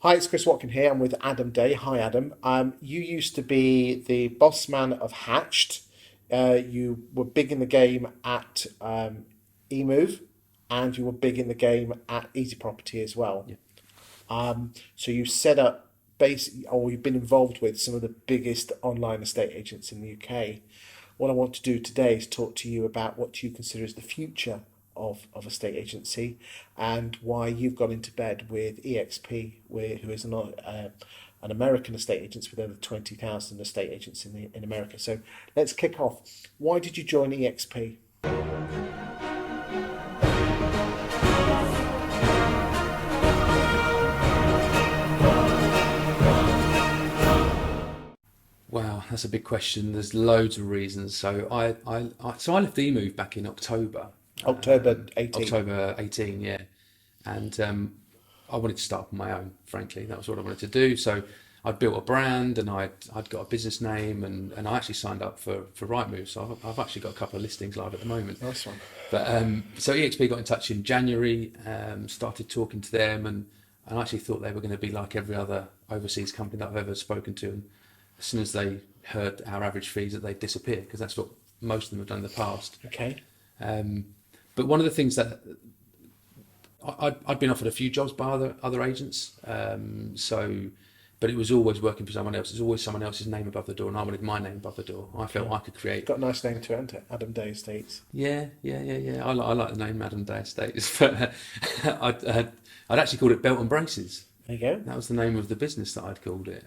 Hi, it's Chris Watkin here. I'm with Adam Day. Hi, Adam. You used to be the boss man of Hatched. You were big in the game at eMove, and you were big in the game at Easy Property as well. Yeah. So you set up or you've been involved with some of the biggest online estate agents in the UK. What I want to do today is talk to you about what you consider as the future of estate agency and why you've gone into bed with eXp, who is an American estate agent with over 20,000 estate agents in America. So let's kick off. Why did you join eXp? Wow, that's a big question. There's loads of reasons. So I left eMove back in October, October 18. October 18, yeah, and I wanted to start on my own. Frankly, that was what I wanted to do. So I'd built a brand and I'd got a business name and I actually signed up for Rightmove. So I've actually got a couple of listings live at the moment. Nice one. But so EXP got in touch in January, started talking to them, and I actually thought they were going to be like every other overseas company that I've ever spoken to. And as soon as they heard our average fees, that they'd disappear because that's what most of them have done in the past. Okay. But one of the things that I'd been offered a few jobs by other agents, but it was always working for someone else. There's always someone else's name above the door, and I wanted my name above the door. I felt I could create. Got a nice name to enter, Adam Day Estates. Yeah. I like the name Adam Day Estates, but I'd actually called it Belt and Braces. There you go. That was the name of the business that I'd called it.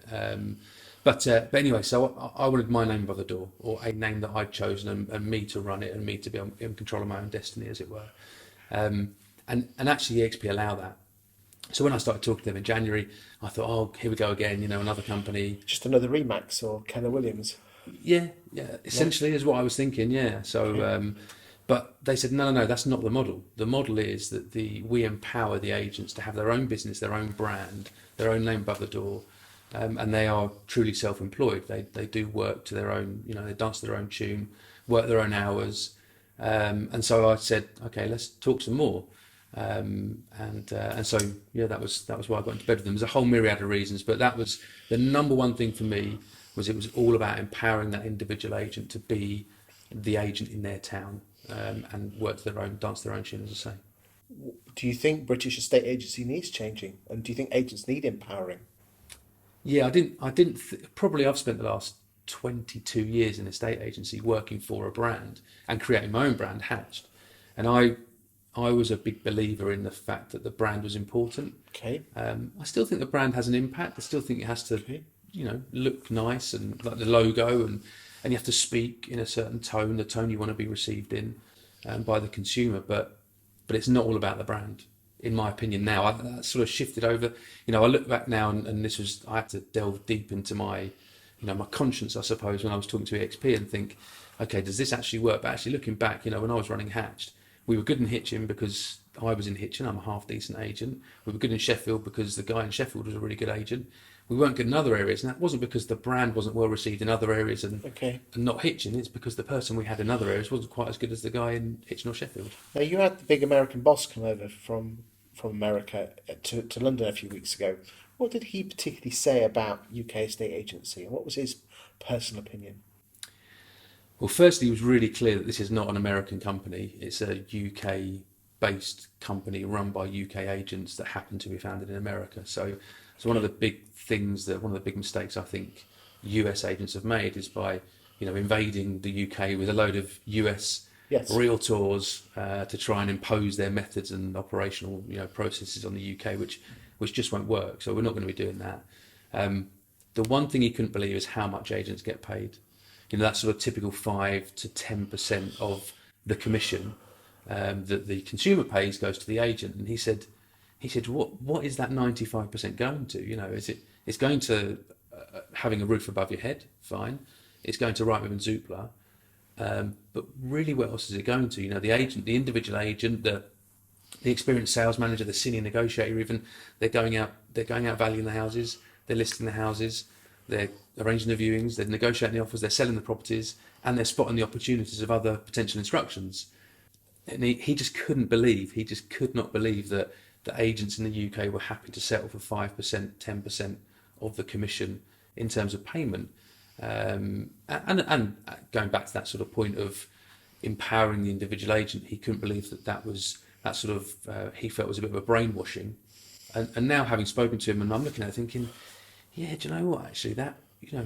But anyway, so I wanted my name above the door, or a name that I'd chosen, and me to run it, and me to be in control of my own destiny, as it were. And actually, EXP allow that. So when I started talking to them in January, I thought, oh, here we go again, another company. Just another Remax or Keller Williams. Yeah, essentially is what I was thinking, yeah. So, Okay. but they said, no, that's not the model. The model is that we empower the agents to have their own business, their own brand, their own name above the door, and they are truly self-employed. They do work to their own, they dance to their own tune, work their own hours, and so I said, okay, let's talk some more. And so yeah, that was why I got into bed with them. There's a whole myriad of reasons, but that was the number one thing for me. It was all about empowering that individual agent to be the agent in their town, and work to their own, dance to their own tune, as I say. Do you think British estate agency needs changing? And do you think agents need empowering? Yeah, probably I've spent the last 22 years in estate agency working for a brand and creating my own brand, Hatched, and I was a big believer in the fact that the brand was important. Okay. I still think the brand has an impact. I still think it has to, Okay. look nice, and like the logo, and you have to speak in a certain tone, the tone you want to be received in, by the consumer. But it's not all about the brand, in my opinion. Now that sort of shifted over. I look back now, and I had to delve deep into my, my conscience, I suppose, when I was talking to EXP and think, okay, does this actually work? But actually looking back, when I was running Hatched, we were good in Hitchin because I was in Hitchin. I'm a half decent agent. We were good in Sheffield because the guy in Sheffield was a really good agent. We weren't good in other areas, and that wasn't because the brand wasn't well received in other areas Okay. and not Hitchin. It's because the person we had in other areas wasn't quite as good as the guy in Hitchin or Sheffield. Now you had the big American boss come over from America to London a few weeks ago. What did he particularly say about UK estate agency, and what was his personal opinion? Well, firstly, it was really clear that this is not an American company. It's a UK-based company run by UK agents that happen to be founded in America. So one of the big mistakes I think US agents have made is by, invading the UK with a load of US Yes. realtors, to try and impose their methods and operational, processes on the UK, which just won't work. So we're not going to be doing that. The one thing he couldn't believe is how much agents get paid. That sort of typical 5 to 10% of the commission, that the consumer pays goes to the agent. And he said, what is that 95% going to? It's going to, having a roof above your head, fine. It's going to Rightmove and Zoopla, but really, what else is it going to? The agent, the individual agent, the experienced sales manager, the senior negotiator, even they're going out valuing the houses, they're listing the houses, they're arranging the viewings, they're negotiating the offers, they're selling the properties, and they're spotting the opportunities of other potential instructions. And he just could not believe that that agents in the UK were happy to settle for 5%, 10% of the commission in terms of payment. And going back to that sort of point of empowering the individual agent, he couldn't believe that sort of he felt was a bit of a brainwashing. And now having spoken to him, and I'm looking at it thinking, yeah, do you know what? Actually,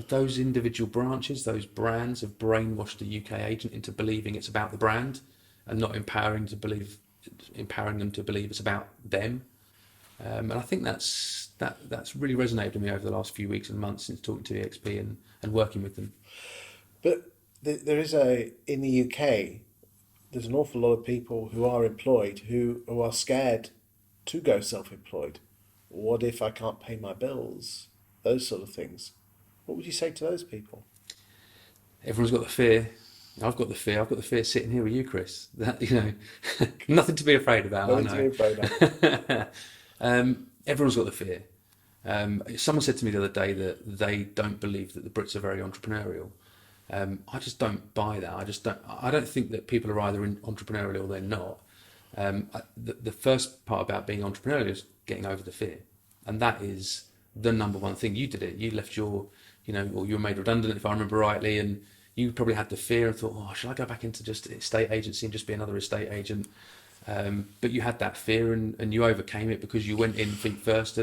those individual branches, those brands have brainwashed the UK agent into believing it's about the brand, and not empowering them to believe it's about them. And I think that's really resonated with me over the last few weeks and months since talking to eXp and working with them. But there is in the UK, there's an awful lot of people who are employed who are scared to go self-employed. What if I can't pay my bills? Those sort of things. What would you say to those people? Everyone's got the fear. I've got the fear. I've got the fear sitting here with you, Chris. That nothing to be afraid about. Nothing to be afraid of. Everyone's got the fear. Someone said to me the other day that they don't believe that the Brits are very entrepreneurial. I just don't buy that. I don't think that people are either entrepreneurial or they're not. The first part about being entrepreneurial is getting over the fear, and that is the number one thing. You did it. You left or you were made redundant, if I remember rightly, and you probably had the fear and thought, oh, should I go back into just estate agency and just be another estate agent? But you had that fear and you overcame it because you went in feet first,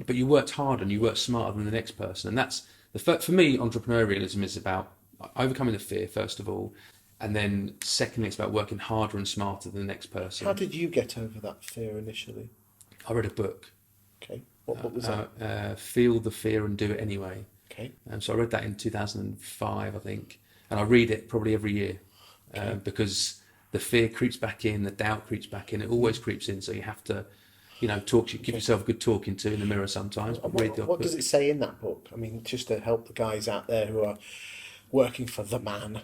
but you worked hard and you worked smarter than the next person. And that's for me, entrepreneurialism is about overcoming the fear, first of all, and then secondly, it's about working harder and smarter than the next person. How did you get over that fear initially? I read a book. Okay. What book was that? Feel the Fear and Do It Anyway. Okay. So I read that in 2005, I think, and I read it probably every year because the fear creeps back in, the doubt creeps back in, it always creeps in. So you have to, give yourself a good talking to in the mirror sometimes. But what does it say in that book? I mean, just to help the guys out there who are working for the man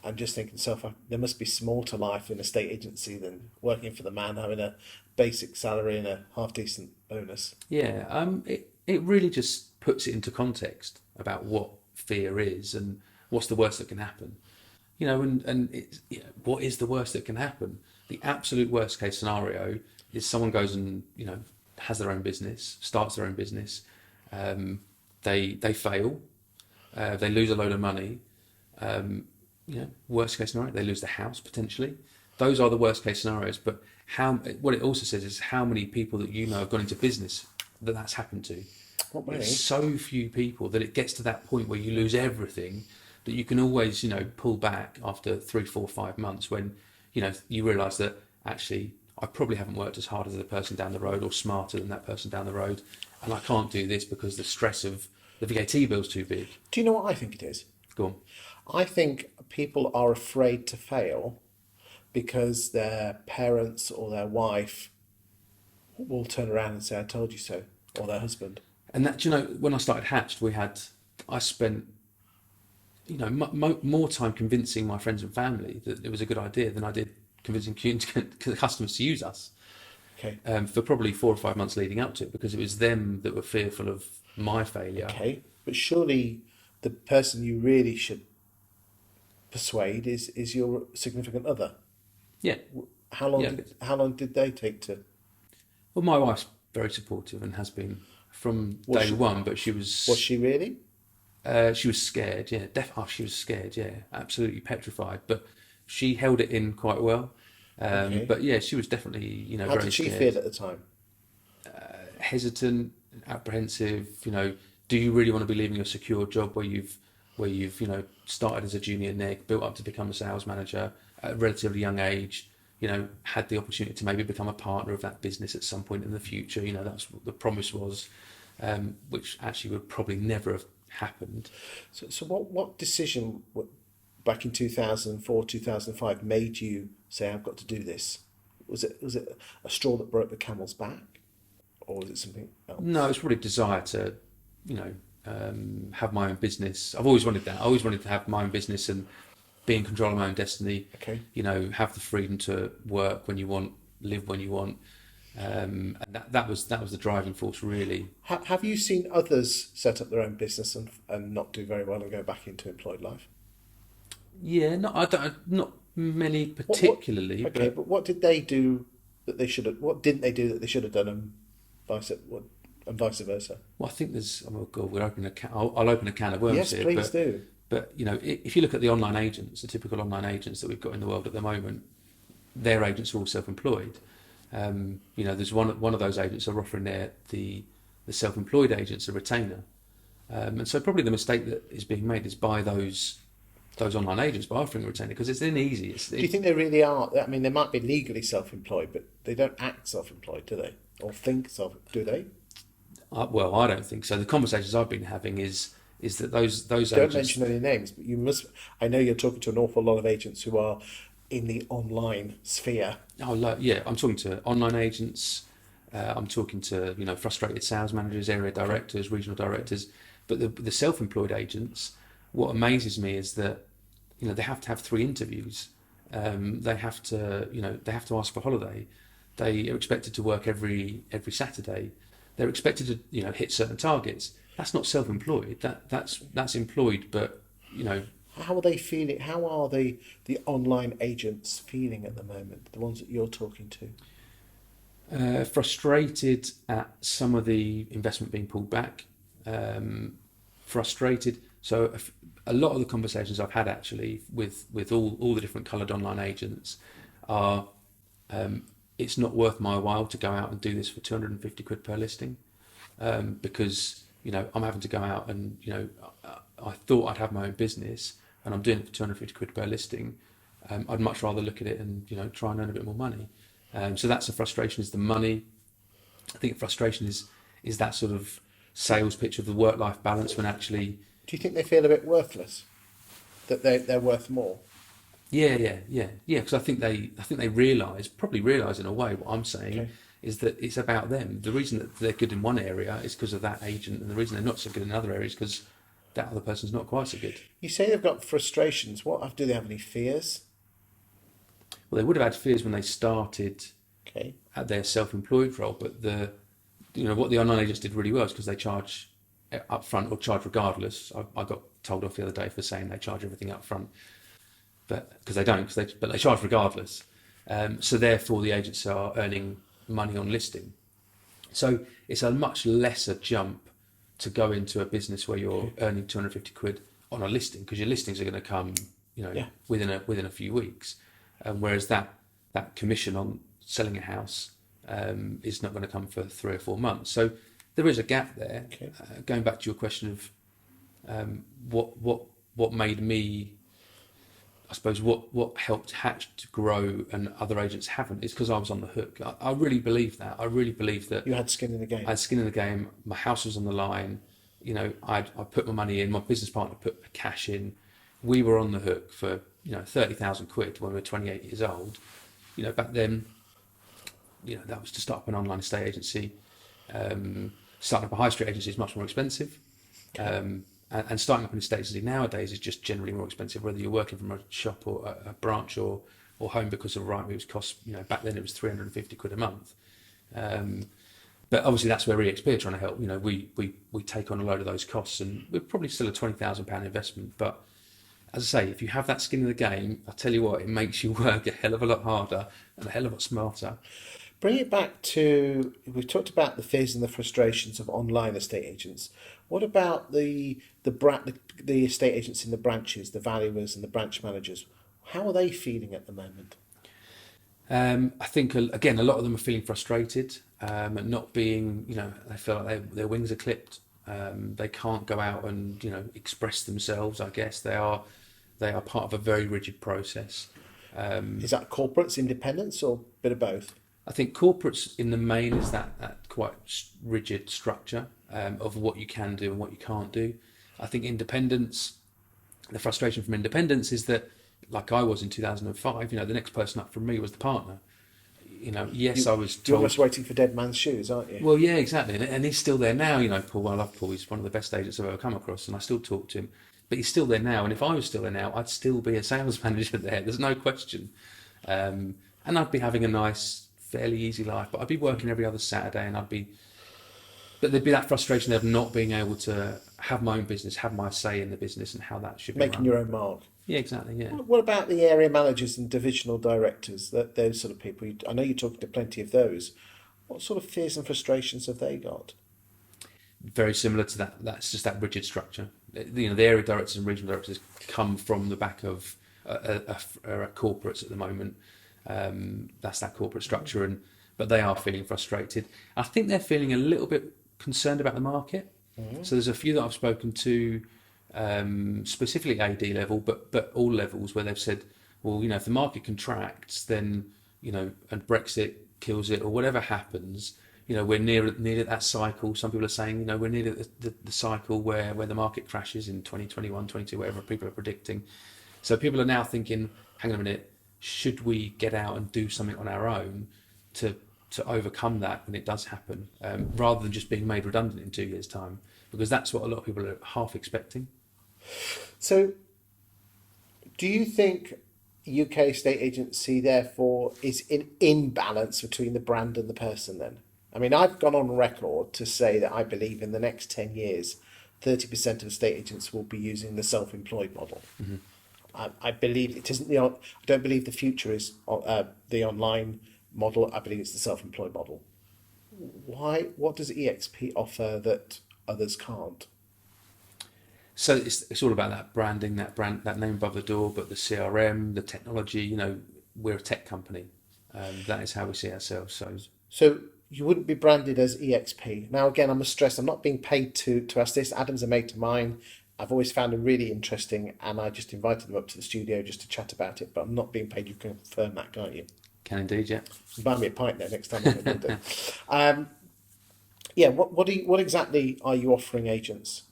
and just thinking to themselves, there must be more to life in a estate agency than working for the man, having a basic salary and a half decent bonus. Yeah, it really just puts it into context about what fear is and what's the worst that can happen. What is the worst that can happen? The absolute worst case scenario is someone goes and has their own business, starts their own business, they fail, they lose a load of money. Worst case scenario, they lose the house potentially. Those are the worst case scenarios. But what it also says is how many people that have gone into business that's happened to. Not many. There's so few people that it gets to that point where you lose everything, that you can always pull back after 3, 4, 5 months when you realise that actually I probably haven't worked as hard as the person down the road or smarter than that person down the road, and I can't do this because the stress of the VAT bill's too big. Do you know what I think it is? Go on. I think people are afraid to fail because their parents or their wife will turn around and say, I told you so, or their husband. And that, when I started Hatched, I spent, more time convincing my friends and family that it was a good idea than I did convincing customers to use us. Okay. For probably 4 or 5 months leading up to it, because it was them that were fearful of my failure. Okay, but surely the person you really should persuade is your significant other. Yeah. How long did they take to? Well, my wife's very supportive and has been from day one, but she was... Was she really? She was scared, yeah. She was scared, yeah. Absolutely petrified, but she held it in quite well. Okay. But yeah, she was definitely, How very did she scared. feel at the time? Hesitant, apprehensive. Do you really want to be leaving a secure job where you've started as a junior neg, built up to become a sales manager at a relatively young age, had the opportunity to maybe become a partner of that business at some point in the future. That's what the promise was, which actually would probably never have happened. So what decision back in 2004, 2005 made you say, I've got to do this? Was it a straw that broke the camel's back, or was it something else? No, it's probably desire to, have my own business. I've always wanted that. I always wanted to have my own business and be in control of my own destiny. Okay. Have the freedom to work when you want, live when you want. And that was the driving force, really. Have you seen others set up their own business and not do very well and go back into employed life? Yeah, not many particularly. but what did they do that they should have? What didn't they do that they should have done, and vice versa? Well, I think there's. Oh God, we're opening a can. I'll open a can of worms Yes, here. please do. But if you look at the online agents, the typical online agents that we've got in the world at the moment, their agents are all self-employed. There's one of those agents are offering the self-employed agents a retainer, and so probably the mistake that is being made is by those online agents by offering a retainer, because it's then easy. Do you think they really are? I mean, they might be legally self-employed, but they don't act self-employed, do they? Or think do they? Well, I don't think so. The conversations I've been having is that those Don't agents. mention any names, but you must. I know you're talking to an awful lot of agents who are in the online sphere. Yeah, I'm talking to online agents. I'm talking to frustrated sales managers, area directors, regional directors. But the self-employed agents, what amazes me is that they have to have 3 interviews. They have to ask for holiday. They are expected to work every Saturday. They're expected to hit certain targets. That's not self-employed. That's employed, but How are they feeling? How are the online agents feeling at the moment? The ones that you're talking to? Frustrated at some of the investment being pulled back. Frustrated. So a lot of the conversations I've had actually with all the different coloured online agents are, it's not worth my while to go out and do this for 250 quid per listing, because I'm having to go out and I thought I'd have my own business and I'm doing it for 250 quid per listing. I'd much rather look at it and try and earn a bit more money. So that's the frustration, is the money. I think frustration is that sort of sales pitch of the work-life balance, when actually. Do you think they feel a bit worthless? That they're worth more? Yeah. Because I think they probably realise in a way what I'm saying. Okay. Is that it's about them. The reason that they're good in one area is because of that agent, and the reason they're not so good in another area is because that other person's not quite so good. You say they've got frustrations. Do they have any fears? Well, they would have had fears when they started Okay. at their self-employed role, but what the online agents did really well is because they charge up front or charge regardless. I got told off the other day for saying they charge everything up front, but because they don't, but they charge regardless. So therefore, the agents are earning money on listing. So it's a much lesser jump to go into a business where you're earning 250 quid on a listing, because your listings are going to come within a few weeks, whereas that commission on selling a house is not going to come for 3 or 4 months. So there is a gap there. Okay. Going back to your question of what made me, I suppose what helped Hatch to grow and other agents haven't, is because I was on the hook. I really believe that. I really believe that You had skin in the game. I had skin in the game. My house was on the line. I put my money in. My business partner put cash in. We were on the hook for 30,000 quid when we were 28 years old. Back then, that was to start up an online estate agency. Starting up a high street agency is much more expensive. And starting up an estate agency nowadays is just generally more expensive, whether you're working from a shop or a branch or home, because of Rightmove's cost. Back then it was 350 quid a month. But obviously that's where eXp are trying to help. We take on a load of those costs, and we're probably still a £20,000 investment. But as I say, if you have that skin in the game, I tell you what, it makes you work a hell of a lot harder and a hell of a lot smarter. Bring it back to, we've talked about the fears and the frustrations of online estate agents. What about the estate agents in the branches, the valuers and the branch managers? How are they feeling at the moment? I think, again, a lot of them are feeling frustrated at not being, they feel like their wings are clipped. They can't go out and, express themselves, I guess. They are part of a very rigid process. Is that corporates, independents, or a bit of both? I think corporates in the main is that quite rigid structure of what you can do and what you can't do. I think independents, the frustration from independents is that, like I was in 2005, the next person up from me was the partner. Yes, I was told. You're almost waiting for dead man's shoes, aren't you? Well, yeah, exactly. And he's still there now. Paul, I love Paul. He's one of the best agents I've ever come across, and I still talk to him. But he's still there now. And if I was still there now, I'd still be a sales manager there. There's no question. And I'd be having a nice, fairly easy life, but I'd be working every other Saturday, and but there'd be that frustration of not being able to have my own business, have my say in the business and how that should be Making run. your own mark. Yeah, exactly. Yeah. What about the area managers and divisional directors? That those sort of people. I know you're talking to plenty of those. What sort of fears and frustrations have they got? Very similar to that. That's just that rigid structure. You know, the area directors and regional directors come from the back of corporates at the moment. That's that corporate structure, and but they are feeling frustrated. I think they're feeling a little bit concerned about the market. So there's a few that I've spoken to, specifically AD level, but all levels, where they've said, well, you know, if the market contracts, then, you know, and Brexit kills it or whatever happens, you know, we're near that cycle. Some people are saying, you know, we're near the cycle where the market crashes in 2021, 22, whatever people are predicting. So people are now thinking, hang on a minute, should we get out and do something on our own to overcome that when it does happen, rather than just being made redundant in 2 years' time? Because that's what a lot of people are half expecting. So, do you think UK estate agency therefore is in imbalance between the brand and the person then? I mean, I've gone on record to say that I believe in the next 10 years, 30% of estate agents will be using the self-employed model. Mm-hmm. I believe it isn't I don't believe the future is the online model. I believe it's the self-employed model. Why? What does eXp offer that others can't? So it's all about that branding, that name above the door, but the CRM, the technology. You know, we're a tech company. That is how we see ourselves. So you wouldn't be branded as eXp. Now, again, I must stress, I'm not being paid to ask this. Adam's a mate of mine. I've always found him really interesting, and I just invited him up to the studio just to chat about it, but I'm not being paid. You can confirm that, can't you? Can indeed, yeah. Buy me a pint there next time I'm in London. Yeah, what exactly are you offering agents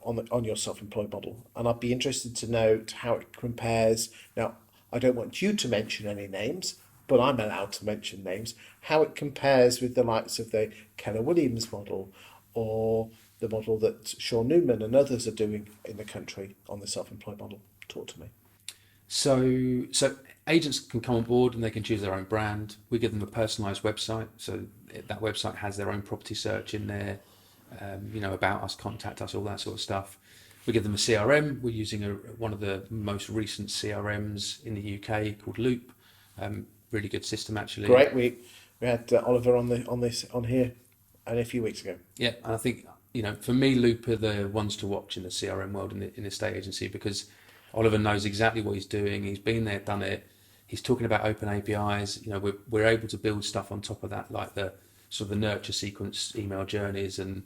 on your self-employed model? And I'd be interested to note how it compares. Now, I don't want you to mention any names, but I'm allowed to mention names. How it compares with the likes of the Keller Williams model, or the model that Sean Newman and others are doing in the country on the self-employed model. Talk to me. So agents can come on board and they can choose their own brand. We give them a personalised website, so that website has their own property search in there, you know, about us, contact us, all that sort of stuff. We give them a CRM. We're using one of the most recent CRMs in the UK called Loop. Really good system, actually. Great. We had Oliver on here only a few weeks ago. Yeah, and I think, you know, for me, Loop are the ones to watch in the CRM world in the estate agency, because Oliver knows exactly what he's doing. He's been there, done it. He's talking about open APIs. You know, we're able to build stuff on top of that, like the sort of the nurture sequence email journeys and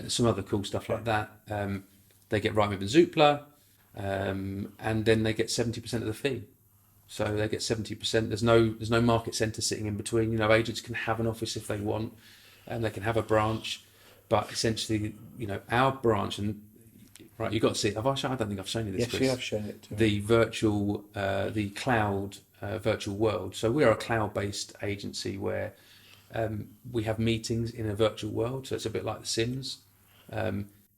some other cool stuff like that. They get Rightmove and Zoopla, and then they get 70% of the fee. So they get 70%. There's no market centre sitting in between. You know, agents can have an office if they want, and they can have a branch, but essentially, you know, our branch, and right, you've got to see it. Have I shown? I don't think I've shown you this. Yes, Chris. you have shown it to me. The virtual, the cloud virtual world. So we are a cloud-based agency where we have meetings in a virtual world. So it's a bit like The Sims.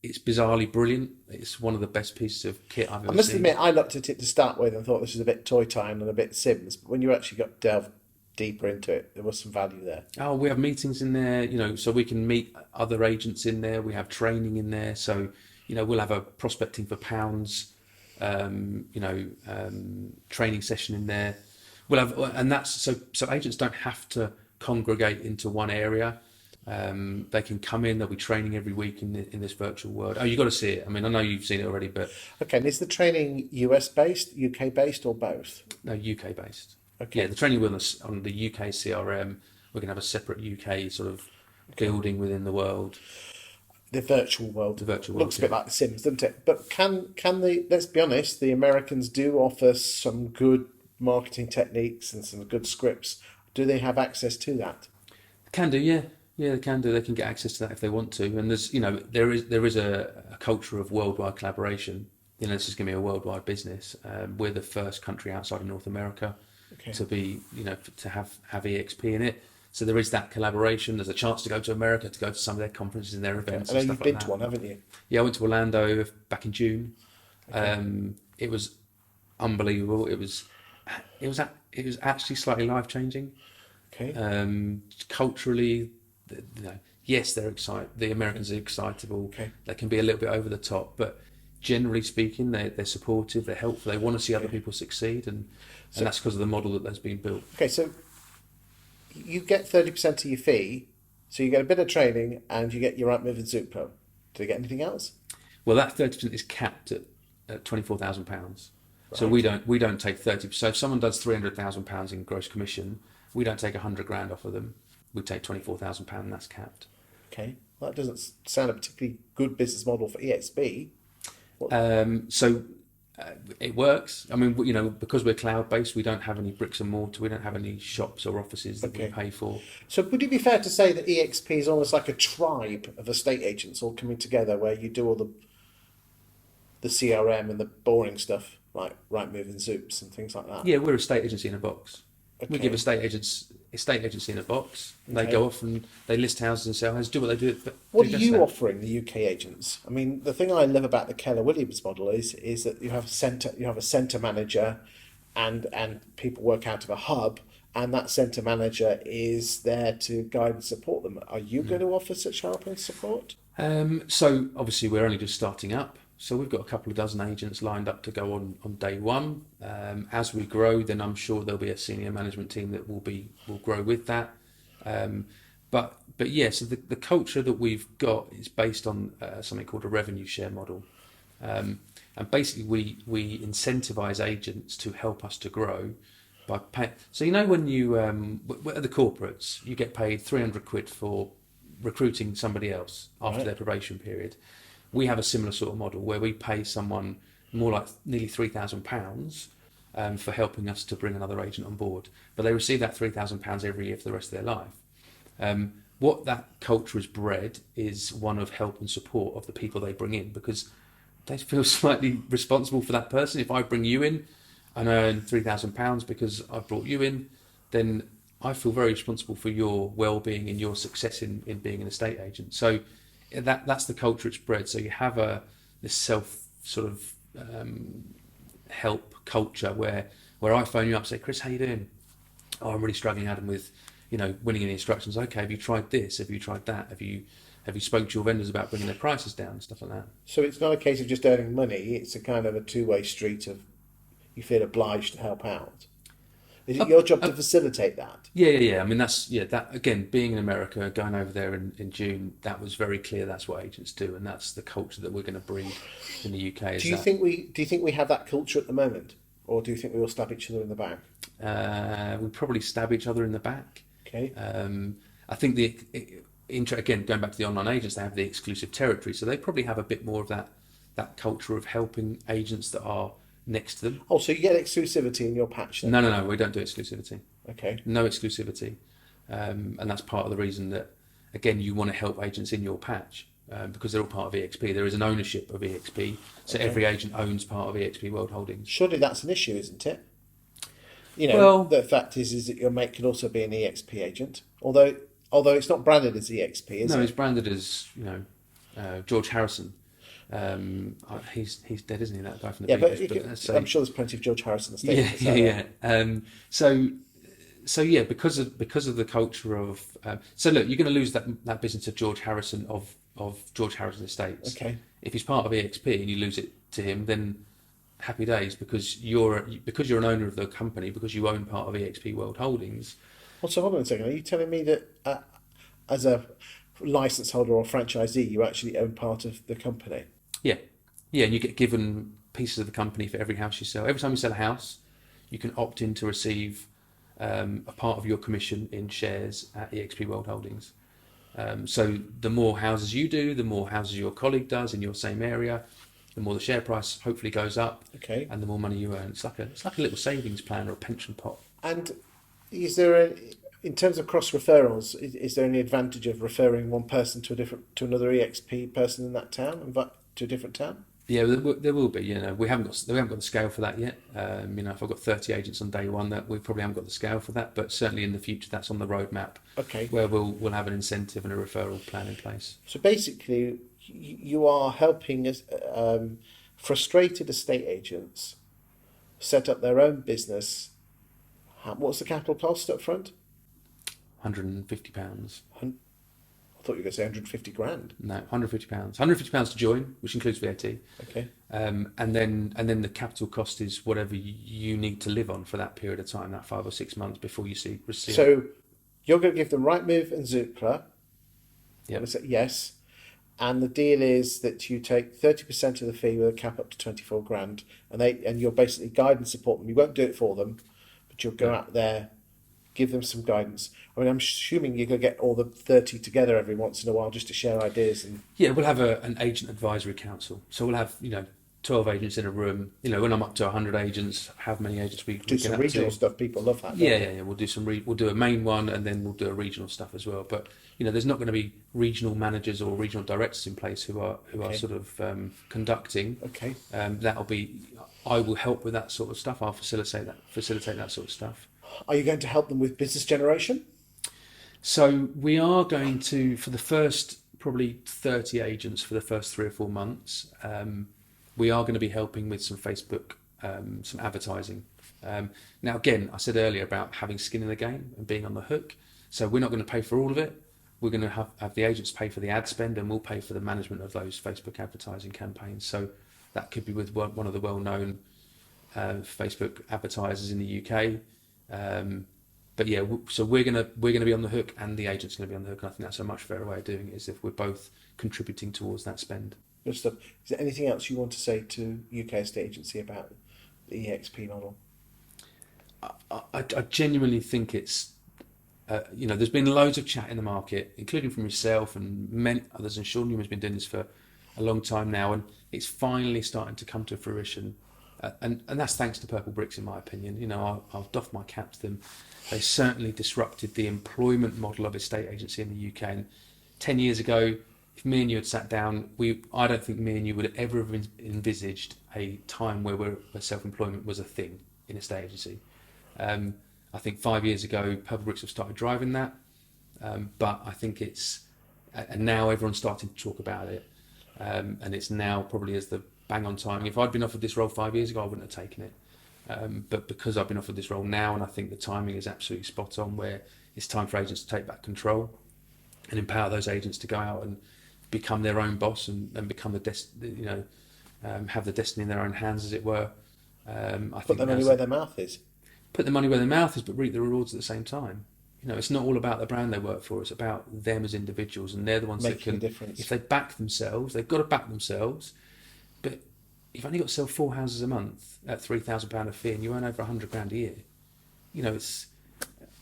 It's bizarrely brilliant. It's one of the best pieces of kit I've ever seen. I must admit, I looked at it to start with and thought this was a bit Toy Time and a bit Sims. But when you actually got delved deeper into it, there was some value there. Oh, we have meetings in there, you know, so we can meet other agents in there. We have training in there. So, you know, we'll have a prospecting for pounds, training session in there. We'll have, and that's so agents don't have to congregate into one area. They can come in. There'll be training every week in this virtual world. Oh, you got to see it. I mean, I know you've seen it already, but okay. And is the training US based, UK based, or both? No, UK based. Okay. Yeah, the training will on the UK CRM. We're going to have a separate UK sort of building within the world. The virtual world. The virtual world looks a bit like The Sims, doesn't it? But can the, let's be honest, the Americans do offer some good marketing techniques and some good scripts. Do they have access to that? Can do, yeah. Yeah, they can do. They can get access to that if they want to. And there's, you know, there is a culture of worldwide collaboration. You know, this is going to be a worldwide business. We're the first country outside of North America to be, you know, to have eXp in it. So there is that collaboration. There's a chance to go to America, to go to some of their conferences and their events. I know and you've stuff been like to that. one, haven't you? Yeah, I went to Orlando back in June. Okay. It was unbelievable. It was actually slightly life changing. Okay. Culturally, you know, yes, they're excited. The Americans are excitable. Okay. They can be a little bit over the top, but generally speaking, they're supportive, they're helpful, they want to see other Okay. people succeed, and So that's because of the model that's been built. okay, so you get 30% of your fee, so you get a bit of training and you get your Right Move and Super. Do you get anything else? Well, that 30% is capped at £24,000. So Right. we don't take 30%. So if someone does £300,000 in gross commission, we don't take 100 grand off of them. We take £24,000, and that's capped. Okay. Well, that doesn't sound a particularly good business model for eXp. What? So it works. I mean, you know, because we're cloud based, we don't have any bricks and mortar. We don't have any shops or offices that we Okay. pay for. So would it be fair to say that eXp is almost like a tribe of estate agents all coming together where you do all the CRM and the boring stuff like Right Move and Zoops and things like that? Yeah, we're a estate agency in a box. We give Okay. estate agency in a box. And they Okay. go off and they list houses and sell houses, do what they do. But What do are best you there. offering the UK agents? I mean, the thing I love about the Keller Williams model is that you have a centre manager, and people work out of a hub, and that centre manager is there to guide and support them. Are you going to offer such help and support? So obviously we're only just starting up. So we've got a couple of dozen agents lined up to go on day one. As we grow, then I'm sure there'll be a senior management team that will grow with that. But yeah, so the culture that we've got is based on something called a revenue share model. And basically we incentivize agents to help us to grow by pay. So you know when you at the corporates, you get paid 300 quid for recruiting somebody else after Right. their probation period. We have a similar sort of model where we pay someone more like nearly £3,000 for helping us to bring another agent on board. But they receive that £3,000 every year for the rest of their life. What that culture has bred is one of help and support of the people they bring in, because they feel slightly responsible for that person. If I bring you in and earn £3,000 because I brought you in, then I feel very responsible for your well-being and your success in being an estate agent. So that's the culture it's bred. So you have this self sort of help culture where I phone you up and say, Chris, how you doing? Oh, I'm really struggling, Adam, with winning any instructions. Okay, have you tried this? Have you tried that? Have you spoken to your vendors about bringing their prices down and stuff like that? So it's not a case of just earning money. It's a kind of a two-way street of you feel obliged to help out. Is it your job to facilitate that? Yeah. I mean, that again, being in America, going over there in June, that was very clear. That's what agents do, and that's the culture that we're going to breed in the UK. Do you think we have that culture at the moment, or do you think we all stab each other in the back? We probably stab each other in the back. Okay. I think again, going back to the online agents, they have the exclusive territory, so they probably have a bit more of that culture of helping agents that are next to them. Oh, so you get exclusivity in your patch then? No, we don't do exclusivity. Okay. No exclusivity, and that's part of the reason that, again, you want to help agents in your patch because they're all part of eXp. There is an ownership of eXp, so Okay. every agent owns part of eXp World Holdings. Surely that's an issue, isn't it? Well- The fact is that your mate can also be an EXP agent, although it's not branded as EXP, is No, it? he's branded as George Harrison. He's dead, isn't he? That guy from the Yeah, but Beatles. I'm sure there's plenty of George Harrison estates. Yeah. So yeah, because of the culture of so look, you're going to lose that business of George Harrison of George Harrison Estates. Okay. If he's part of EXP and you lose it to him, then happy days, because you're an owner of the company, because you own part of EXP World Holdings. Well, so hold on a second. Are you telling me that as a license holder or franchisee, you actually own part of the company? Yeah, and you get given pieces of the company for every house you sell. Every time you sell a house, you can opt in to receive a part of your commission in shares at eXp World Holdings. So the more houses you do, the more houses your colleague does in your same area, the more the share price hopefully goes up, Okay. and the more money you earn. It's like a little savings plan or a pension pot. And is there in terms of cross referrals, is there any advantage of referring one person to another EXP person in that town and to a different town? Yeah, there will be. We haven't got the scale for that yet. If I've got 30 agents on day one, that we probably haven't got the scale for that. But certainly in the future, that's on the roadmap. Okay. Where we'll have an incentive and a referral plan in place. So basically, you are helping frustrated estate agents set up their own business. What's the capital cost up front? £150. I thought you were going to say 150 grand. No, £150. £150 to join, which includes VAT. Okay. And then the capital cost is whatever you need to live on for that period of time, that 5 or 6 months before you receive. So you're going to give them Rightmove and Zoopla. Yep. Yes. And the deal is that you take 30% of the fee with a cap up to 24 grand, and you'll basically guide and support them. You won't do it for them, but you'll go out there, give them some guidance. I mean, I'm assuming you're going to get all the 30 together every once in a while just to share ideas. And Yeah, we'll have an agent advisory council. So we'll have 12 agents in a room. When I'm up to 100 agents, how many agents we do can some up regional to. stuff. People love that. Yeah. We'll do we'll do a main one, and then we'll do a regional stuff as well. But there's not going to be regional managers or regional directors in place who are sort of conducting. Okay. That'll be. I will help with that sort of stuff. I'll facilitate that sort of stuff. Are you going to help them with business generation? So we are going to, for the first probably 30 agents for the first 3 or 4 months, we are going to be helping with some Facebook, some advertising. Now, again, I said earlier about having skin in the game and being on the hook. So we're not going to pay for all of it. We're going to have the agents pay for the ad spend, and we'll pay for the management of those Facebook advertising campaigns. So that could be with one of the well-known Facebook advertisers in the UK. But yeah, so we're gonna be on the hook, and the agent's gonna be on the hook. And I think that's a much fairer way of doing it, is if we're both contributing towards that spend. Good stuff. Is there anything else you want to say to UK estate agency about the eXp model? I genuinely think it's, there's been loads of chat in the market, including from yourself and many others, and Sean Newman's been doing this for a long time now, and it's finally starting to come to fruition. And that's thanks to Purple Bricks, in my opinion. I'll doff my cap to them. They certainly disrupted the employment model of estate agency in the UK. And 10 years ago, if me and you had sat down, I don't think me and you would have ever have envisaged a time where self-employment was a thing in estate agency. I think 5 years ago, Purple Bricks have started driving that. But I think and now everyone's starting to talk about it. And it's now probably as the bang on timing. If I'd been offered this role 5 years ago, I wouldn't have taken it. But because I've been offered this role now, and I think the timing is absolutely spot on, where it's time for agents to take back control and empower those agents to go out and become their own boss and become have the destiny in their own hands, as it were. Put their money where their mouth is. Put their money where their mouth is, but reap the rewards at the same time. It's not all about the brand they work for. It's about them as individuals, and they're the ones Making that can. a difference. If they back themselves, they've got to back themselves. But you've only got to sell 4 houses a month at £3,000 a fee, and you earn over £100,000 a year.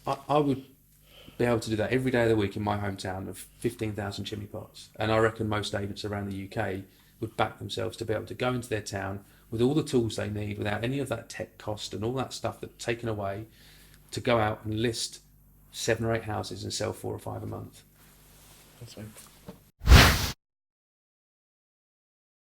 I would be able to do that every day of the week in my hometown of 15,000 chimney pots, and I reckon most agents around the UK would back themselves to be able to go into their town with all the tools they need, without any of that tech cost and all that stuff that's taken away, to go out and list 7 or 8 houses and sell 4 or 5 a month. That's right.